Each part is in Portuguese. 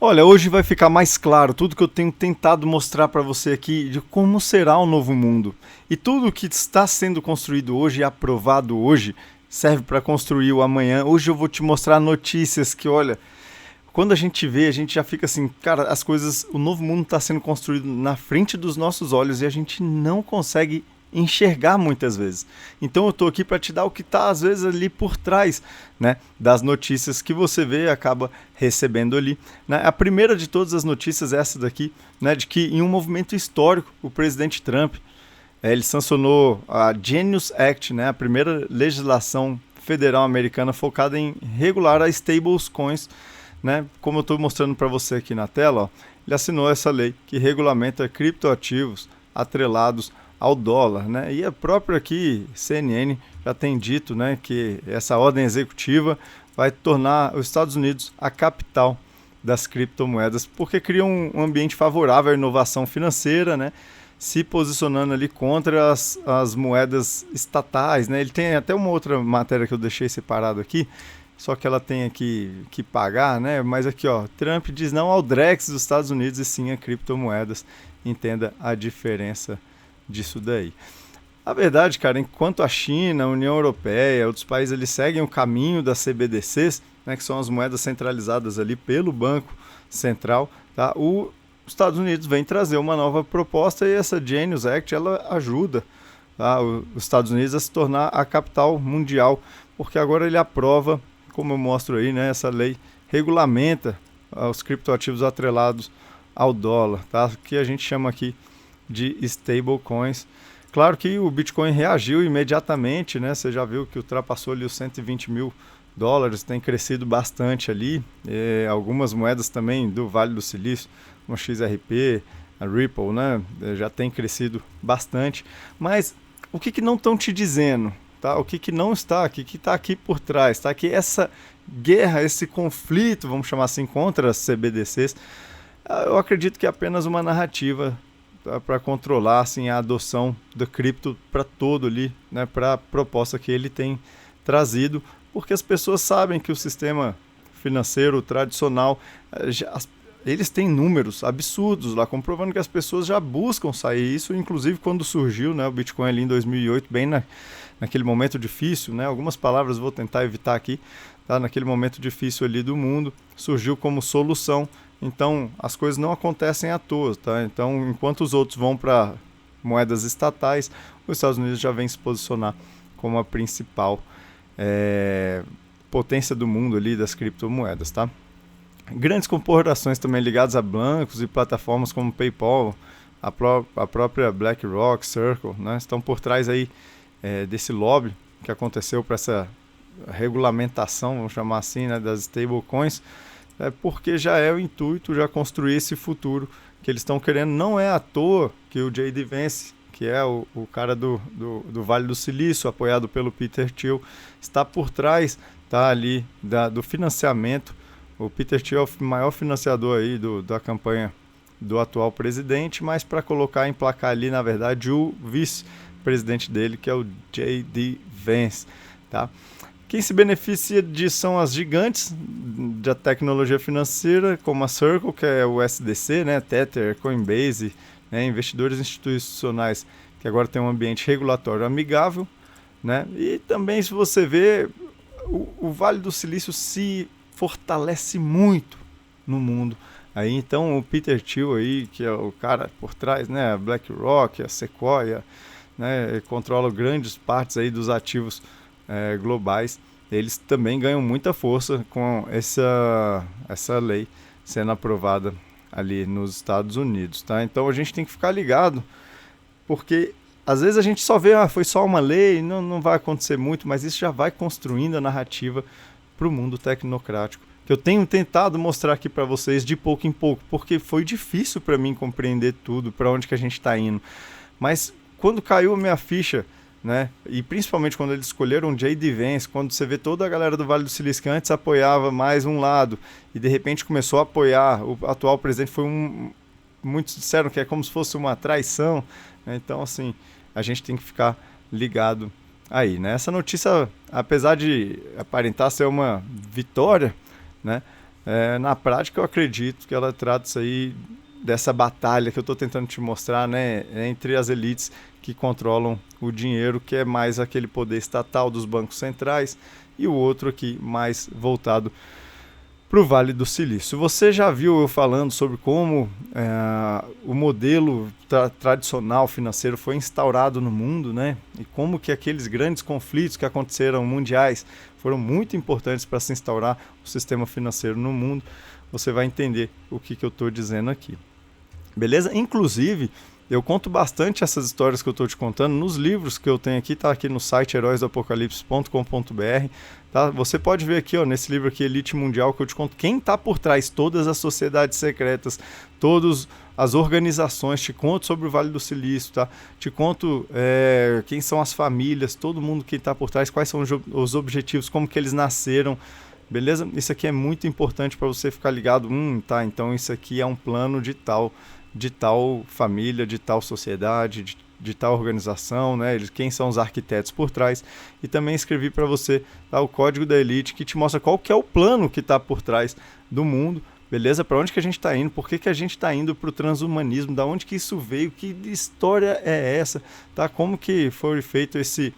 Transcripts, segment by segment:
Olha, hoje vai ficar mais claro tudo que eu tenho tentado mostrar para você aqui de como será o novo mundo. E tudo que está sendo construído hoje e aprovado hoje serve para construir o amanhã. Hoje eu vou te mostrar notícias que, olha, quando a gente vê, a gente já fica assim, cara, as coisas, o novo mundo está sendo construído na frente dos nossos olhos e a gente não consegue enxergar muitas vezes. Então eu tô aqui para te dar o que está às vezes ali por trás, né, das notícias que você vê e acaba recebendo ali, né? A primeira de todas as notícias é essa daqui, né, de que em um movimento histórico o presidente Trump ele sancionou a Genius Act, né, a primeira legislação federal americana focada em regular as stablecoins, né, como eu estou mostrando para você aqui na tela, ó, ele assinou essa lei que regulamenta criptoativos atrelados ao dólar, né? E a própria aqui CNN já tem dito, né, que essa ordem executiva vai tornar os Estados Unidos a capital das criptomoedas, porque cria um ambiente favorável à inovação financeira, né? Se posicionando ali contra as moedas estatais, né? Ele tem até uma outra matéria que eu deixei separado aqui, só que ela tem aqui que pagar, né? Mas aqui, ó, Trump diz não ao Drex dos Estados Unidos e sim a criptomoedas. Entenda a diferença disso daí. A verdade, cara, enquanto a China, a União Europeia, outros países, eles seguem o caminho das CBDCs, né, que são as moedas centralizadas ali pelo Banco Central, tá? Os Estados Unidos vem trazer uma nova proposta e essa Genius Act, ela ajuda, tá, os Estados Unidos a se tornar a capital mundial, porque agora ele aprova, como eu mostro aí, né, essa lei regulamenta os criptoativos atrelados ao dólar, tá? Que a gente chama aqui de stablecoins. Claro que o Bitcoin reagiu imediatamente, né? Você já viu que ultrapassou ali os 120 mil dólares, tem crescido bastante ali. Algumas moedas também do Vale do Silício, como a XRP, a Ripple, né? Já tem crescido bastante. Mas o que não estão te dizendo? Tá? O que não está aqui? O que está aqui por trás? Está aqui essa guerra, esse conflito, vamos chamar assim, contra as CBDCs. Eu acredito que é apenas uma narrativa para controlar assim, a adoção do cripto para todo ali, né, para a proposta que ele tem trazido, porque as pessoas sabem que o sistema financeiro tradicional, eles têm números absurdos lá, comprovando que as pessoas já buscam sair. Isso, inclusive, quando surgiu, né, o Bitcoin ali em 2008, bem naquele momento difícil, né, algumas palavras vou tentar evitar aqui, tá, naquele momento difícil ali do mundo, surgiu como solução. Então, as coisas não acontecem à toa, tá? Então, enquanto os outros vão para moedas estatais, os Estados Unidos já vem se posicionar como a principal potência do mundo ali das criptomoedas, tá? Grandes corporações também ligadas a bancos e plataformas como PayPal, a própria BlackRock, Circle, né, estão por trás aí desse lobby que aconteceu para essa regulamentação, vamos chamar assim, né, das stablecoins, porque já é o intuito, já construir esse futuro que eles estão querendo. Não é à toa que o J.D. Vance, que é o cara do Vale do Silício, apoiado pelo Peter Thiel, está por trás, tá, ali do financiamento. O Peter Thiel é o maior financiador aí da campanha do atual presidente, mas para colocar, emplacar ali, na verdade, o vice-presidente dele, que é o J.D. Vance, tá? Quem se beneficia disso são as gigantes da tecnologia financeira, como a Circle, que é o SDC, né, Tether, Coinbase, né, investidores institucionais que agora tem um ambiente regulatório amigável, né, e também, se você vê, o Vale do Silício se fortalece muito no mundo. Aí, então, o Peter Thiel, aí, que é o cara por trás, né, a BlackRock, a Sequoia, né, controla grandes partes aí dos ativos globais, eles também ganham muita força com essa lei sendo aprovada ali nos Estados Unidos, tá? Então a gente tem que ficar ligado, porque às vezes a gente só vê, foi só uma lei, não vai acontecer muito, mas isso já vai construindo a narrativa para o mundo tecnocrático, que eu tenho tentado mostrar aqui para vocês de pouco em pouco, porque foi difícil para mim compreender tudo, para onde que a gente está indo. Mas quando caiu a minha ficha, né, e principalmente quando eles escolheram o J.D. Vance, quando você vê toda a galera do Vale do Silício que antes apoiava mais um lado e de repente começou a apoiar o atual presidente, muitos disseram que é como se fosse uma traição, né? Então assim, a gente tem que ficar ligado aí, né? Essa notícia, apesar de aparentar ser uma vitória, né, Na prática, eu acredito que ela trata isso aí dessa batalha que eu estou tentando te mostrar, né, entre as elites que controlam o dinheiro, que é mais aquele poder estatal dos bancos centrais, e o outro aqui mais voltado para o Vale do Silício. Você já viu eu falando sobre como o modelo tradicional financeiro foi instaurado no mundo, né? E como que aqueles grandes conflitos que aconteceram mundiais foram muito importantes para se instaurar o sistema financeiro no mundo. Você vai entender o que eu estou dizendo aqui. Beleza? Inclusive, eu conto bastante essas histórias que eu estou te contando nos livros que eu tenho aqui, tá aqui no site heróisdoapocalipse.com.br. Tá? Você pode ver aqui, ó, nesse livro aqui, Elite Mundial, que eu te conto quem está por trás, todas as sociedades secretas, todas as organizações, te conto sobre o Vale do Silício, tá? Te conto quem são as famílias, todo mundo que está por trás, quais são os objetivos, como que eles nasceram, beleza? Isso aqui é muito importante para você ficar ligado, tá, então isso aqui é um plano de tal família, de tal sociedade, de tal organização, né? Quem são os arquitetos por trás. E também escrevi para você, tá, o Código da Elite, que te mostra qual que é o plano que está por trás do mundo, beleza? Para onde que a gente está indo, por que a gente está indo para o transhumanismo, da onde que isso veio, que história é essa, tá? Como que foi feito esse,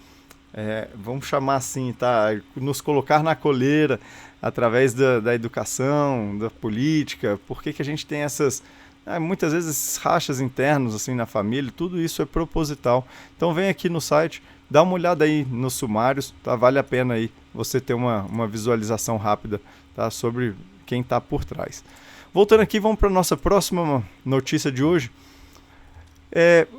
vamos chamar assim, tá? Nos colocar na coleira através da educação, da política, por que a gente tem essas... muitas vezes esses rachas internos assim na família, tudo isso é proposital. Então vem aqui no site, dá uma olhada aí nos sumários, tá? Vale a pena aí você ter uma visualização rápida, tá? Sobre quem está por trás. Voltando aqui, vamos para a nossa próxima notícia de hoje.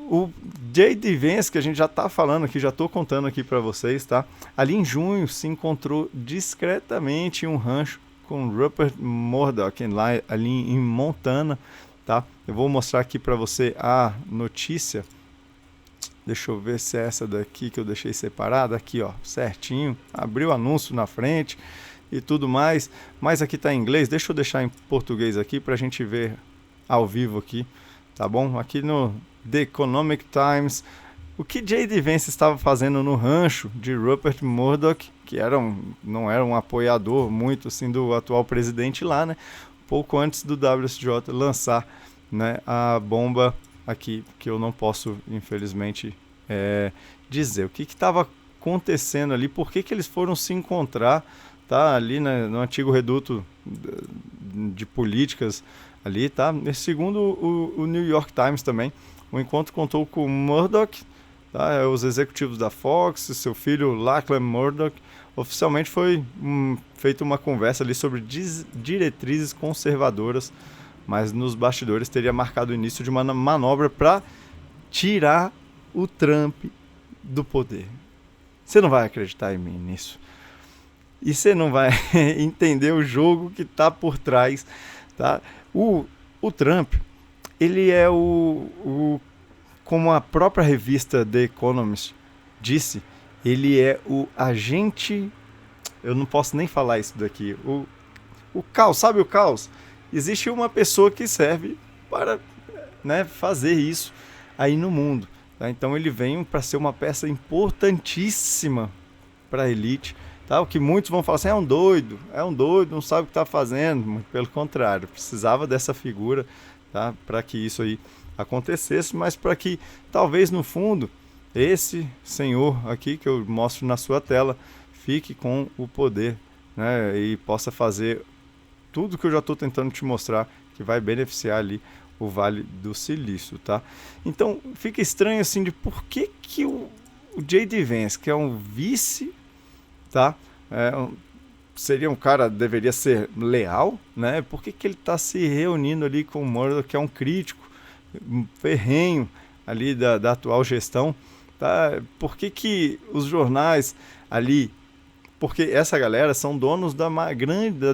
O J.D. Vance, que a gente já está falando aqui, já estou contando aqui para vocês, tá? Ali em junho se encontrou discretamente em um rancho com Rupert Murdoch ali em Montana. Tá? Eu vou mostrar aqui para você a notícia. Deixa eu ver se é essa daqui que eu deixei separada. Aqui, ó, certinho. Abriu o anúncio na frente e tudo mais. Mas aqui está em inglês. Deixa eu deixar em português aqui para a gente ver ao vivo aqui. Tá bom? Aqui no The Economic Times. O que J.D. Vance estava fazendo no rancho de Rupert Murdoch, que não era um apoiador muito assim do atual presidente lá, né? Pouco antes do WSJ lançar, né, a bomba aqui, que eu não posso, infelizmente, dizer. O que estava acontecendo ali, por que eles foram se encontrar, tá, ali, né, no antigo reduto de políticas ali, tá? Segundo o New York Times também, o encontro contou com Murdoch, tá, os executivos da Fox, seu filho Lachlan Murdoch. Oficialmente foi feita uma conversa ali sobre diretrizes conservadoras, mas nos bastidores teria marcado o início de uma manobra para tirar o Trump do poder. Você não vai acreditar em mim nisso. E você não vai entender o jogo que está por trás. Tá? O Trump, ele é como a própria revista The Economist disse, ele é o agente... Eu não posso nem falar isso daqui. O caos, sabe o caos? Existe uma pessoa que serve para, né, fazer isso aí no mundo. Tá? Então ele vem para ser uma peça importantíssima para a elite. Tá? O que muitos vão falar assim, é um doido, não sabe o que está fazendo. Muito pelo contrário, precisava dessa figura, tá? Para que isso aí acontecesse, mas para que talvez no fundo esse senhor aqui que eu mostro na sua tela fique com o poder, né, e possa fazer tudo que eu já estou tentando te mostrar, que vai beneficiar ali o Vale do Silício, tá? Então fica estranho assim de por que o J.D. Vance, que é um vice, tá? Seria um cara, deveria ser leal, né? Por que ele está se reunindo ali com o Murdoch, que é um crítico ferrenho ali da atual gestão, tá? Por que os jornais ali, porque essa galera são donos da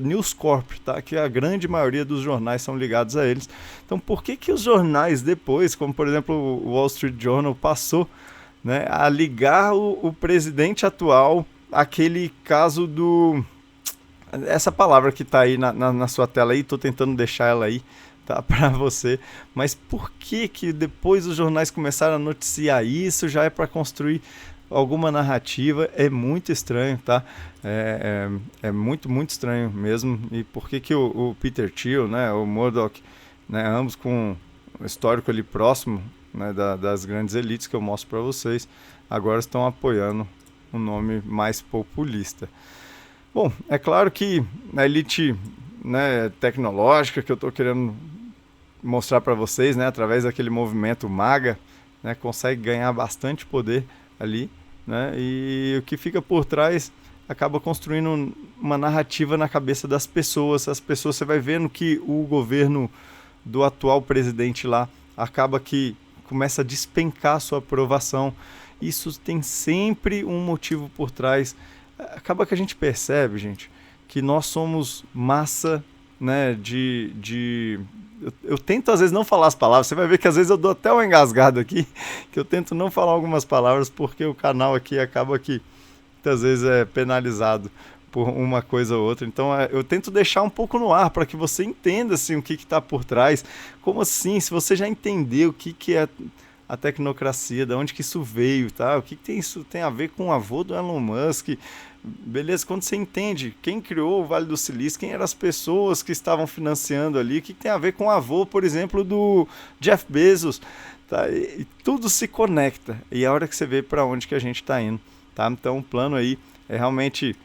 News Corp, tá? Que a grande maioria dos jornais são ligados a eles. Então por que os jornais depois, como por exemplo o Wall Street Journal, passou, né, a ligar o presidente atual, aquele caso do... Essa palavra que está aí na sua tela aí, estou tentando deixar ela aí, tá, para você, mas por que depois os jornais começaram a noticiar isso? Já é para construir alguma narrativa, é muito estranho, tá? É muito, muito estranho mesmo. E por que que o Peter Thiel, né, o Murdoch, né, ambos com um histórico ali próximo, né, das grandes elites que eu mostro para vocês, agora estão apoiando um nome mais populista. Bom, é claro que a elite, né, tecnológica que eu estou querendo mostrar para vocês, né, através daquele movimento MAGA, né, consegue ganhar bastante poder ali, né, e o que fica por trás acaba construindo uma narrativa na cabeça das pessoas. As pessoas, você vai vendo que o governo do atual presidente lá acaba que começa a despencar a sua aprovação. Isso tem sempre um motivo por trás. Acaba que a gente percebe, gente, que nós somos massa, né, eu tento às vezes não falar as palavras, você vai ver que às vezes eu dou até uma engasgada aqui, que eu tento não falar algumas palavras porque o canal aqui acaba que muitas vezes é penalizado por uma coisa ou outra. Então eu tento deixar um pouco no ar para que você entenda assim, o que está por trás. Como assim? Se você já entendeu o que é a tecnocracia, de onde que isso veio, tá? O que tem isso tem a ver com o avô do Elon Musk? Beleza, quando você entende quem criou o Vale do Silício, quem eram as pessoas que estavam financiando ali, o que tem a ver com o avô, por exemplo, do Jeff Bezos, tá? E tudo se conecta, e é a hora que você vê para onde que a gente está indo, tá? Então o plano aí é realmente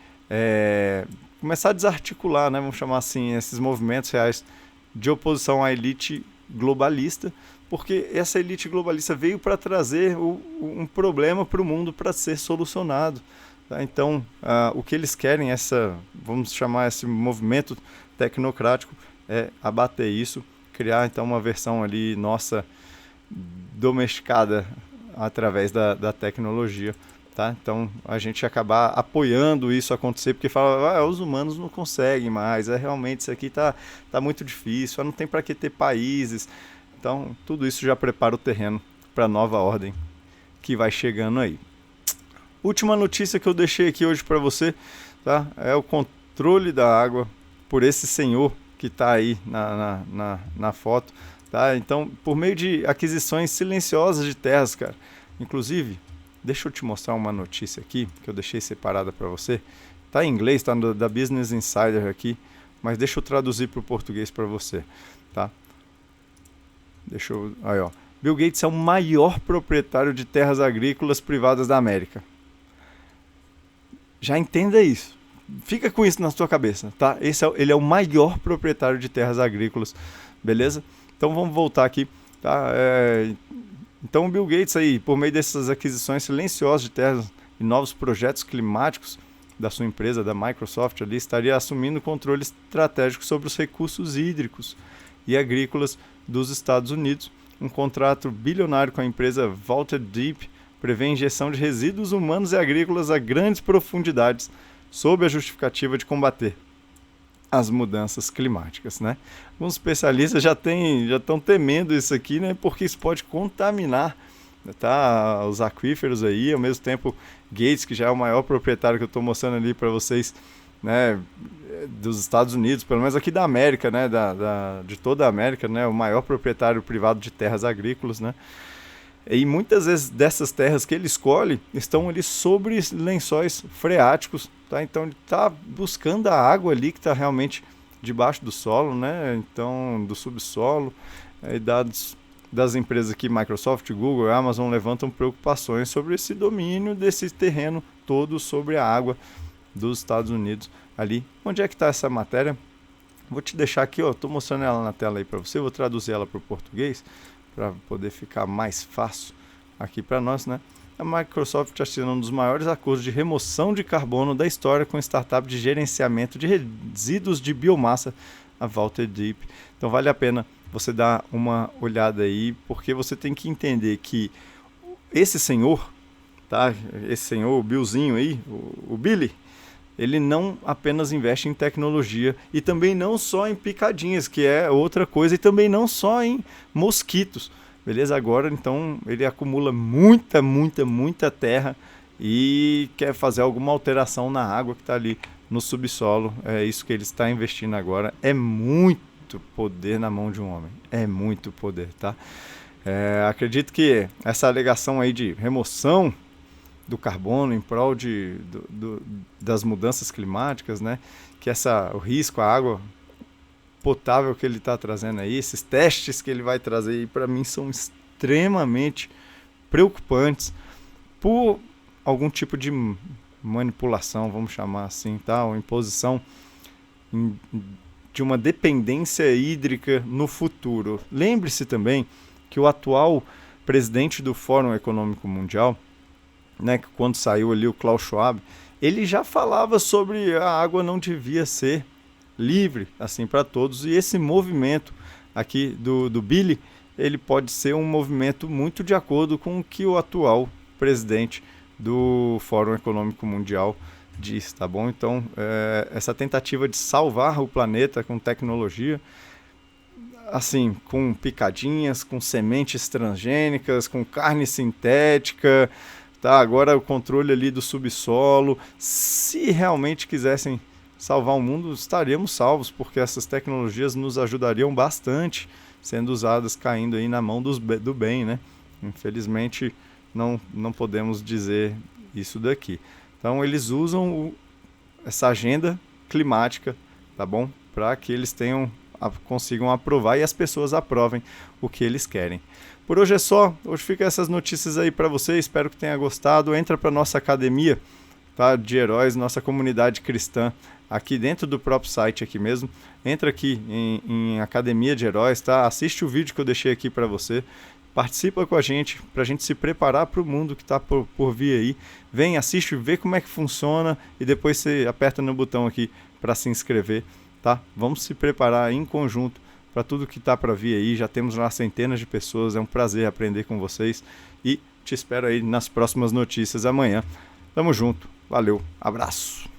começar a desarticular, né, vamos chamar assim, esses movimentos reais de oposição à elite globalista, porque essa elite globalista veio para trazer um problema para o mundo para ser solucionado. Tá? Então, o que eles querem, vamos chamar esse movimento tecnocrático, é abater isso, criar então uma versão ali nossa domesticada através da tecnologia. Tá? Então, a gente acabar apoiando isso acontecer, porque fala, os humanos não conseguem mais, realmente isso aqui tá muito difícil, não tem para que ter países. Então, tudo isso já prepara o terreno para a nova ordem que vai chegando aí. Última notícia que eu deixei aqui hoje para você, tá? É o controle da água por esse senhor que está aí na foto. Tá? Então, por meio de aquisições silenciosas de terras, cara. Inclusive, deixa eu te mostrar uma notícia aqui, que eu deixei separada para você. Tá em inglês, tá da Business Insider aqui, mas deixa eu traduzir para o português para você. Tá? Aí, ó. Bill Gates é o maior proprietário de terras agrícolas privadas da América. Já entenda isso. Fica com isso na sua cabeça, tá? Ele é o maior proprietário de terras agrícolas, beleza? Então vamos voltar aqui, tá? Então o Bill Gates aí, por meio dessas aquisições silenciosas de terras e novos projetos climáticos da sua empresa, da Microsoft ali, estaria assumindo controle estratégico sobre os recursos hídricos e agrícolas dos Estados Unidos. Um contrato bilionário com a empresa Valter Deep prevê injeção de resíduos humanos e agrícolas a grandes profundidades, sob a justificativa de combater as mudanças climáticas, né? Alguns especialistas já estão temendo isso aqui, né? Porque isso pode contaminar, tá, os aquíferos aí. Ao mesmo tempo, Gates, que já é o maior proprietário que eu estou mostrando ali para vocês, né, dos Estados Unidos, pelo menos aqui da América, né, de toda a América, né, o maior proprietário privado de terras agrícolas, né? E muitas vezes dessas terras que ele escolhe estão ali sobre lençóis freáticos, tá? Então ele está buscando a água ali que está realmente debaixo do solo, né? Então do subsolo. E dados das empresas aqui, Microsoft, Google, Amazon, levantam preocupações sobre esse domínio desse terreno todo sobre a água dos Estados Unidos ali. Onde é que está essa matéria? Vou te deixar aqui, ó, estou mostrando ela na tela aí para você, vou traduzir ela para o português, para poder ficar mais fácil aqui para nós, né? A Microsoft assina um dos maiores acordos de remoção de carbono da história com startup de gerenciamento de resíduos de biomassa, a Valter Deep. Então vale a pena você dar uma olhada aí, porque você tem que entender que esse senhor, tá? Esse senhor, o Billzinho aí, o Billy, ele não apenas investe em tecnologia e também não só em picadinhas, que é outra coisa, e também não só em mosquitos, beleza? Agora, então, ele acumula muita terra e quer fazer alguma alteração na água que está ali no subsolo. É isso que ele está investindo agora. É muito poder na mão de um homem. É muito poder, tá? Acredito que essa alegação aí de remoção do carbono, em prol das mudanças climáticas, né? Que o risco, a água potável que ele está trazendo aí, esses testes que ele vai trazer aí, para mim são extremamente preocupantes por algum tipo de manipulação, vamos chamar assim, tá? Ou imposição de uma dependência hídrica no futuro. Lembre-se também que o atual presidente do Fórum Econômico Mundial, né, que quando saiu ali o Klaus Schwab, ele já falava sobre a água não devia ser livre assim para todos, e esse movimento aqui do Billy, ele pode ser um movimento muito de acordo com o que o atual presidente do Fórum Econômico Mundial diz, tá bom? Então, essa tentativa de salvar o planeta com tecnologia, assim, com picadinhas, com sementes transgênicas, com carne sintética, tá? Agora o controle ali do subsolo. Se realmente quisessem salvar o mundo, estaríamos salvos, porque essas tecnologias nos ajudariam bastante, sendo usadas, caindo aí na mão do bem, né? Infelizmente, não podemos dizer isso daqui. Então, eles usam essa agenda climática, tá bom? Para que eles consigam aprovar e as pessoas aprovem o que eles querem. Por hoje é só. Hoje fica essas notícias aí para você. Espero que tenha gostado. Entra para nossa academia, tá, de heróis, nossa comunidade cristã, aqui dentro do próprio site aqui mesmo. Entra aqui em Academia de Heróis, tá? Assiste o vídeo que eu deixei aqui para você. Participa com a gente, para a gente se preparar para o mundo que está por vir aí. Vem, assiste, vê como é que funciona e depois você aperta no botão aqui para se inscrever, tá? Vamos se preparar em conjunto para tudo que está para vir aí. Já temos lá centenas de pessoas, é um prazer aprender com vocês e te espero aí nas próximas notícias amanhã. Tamo junto, valeu, abraço!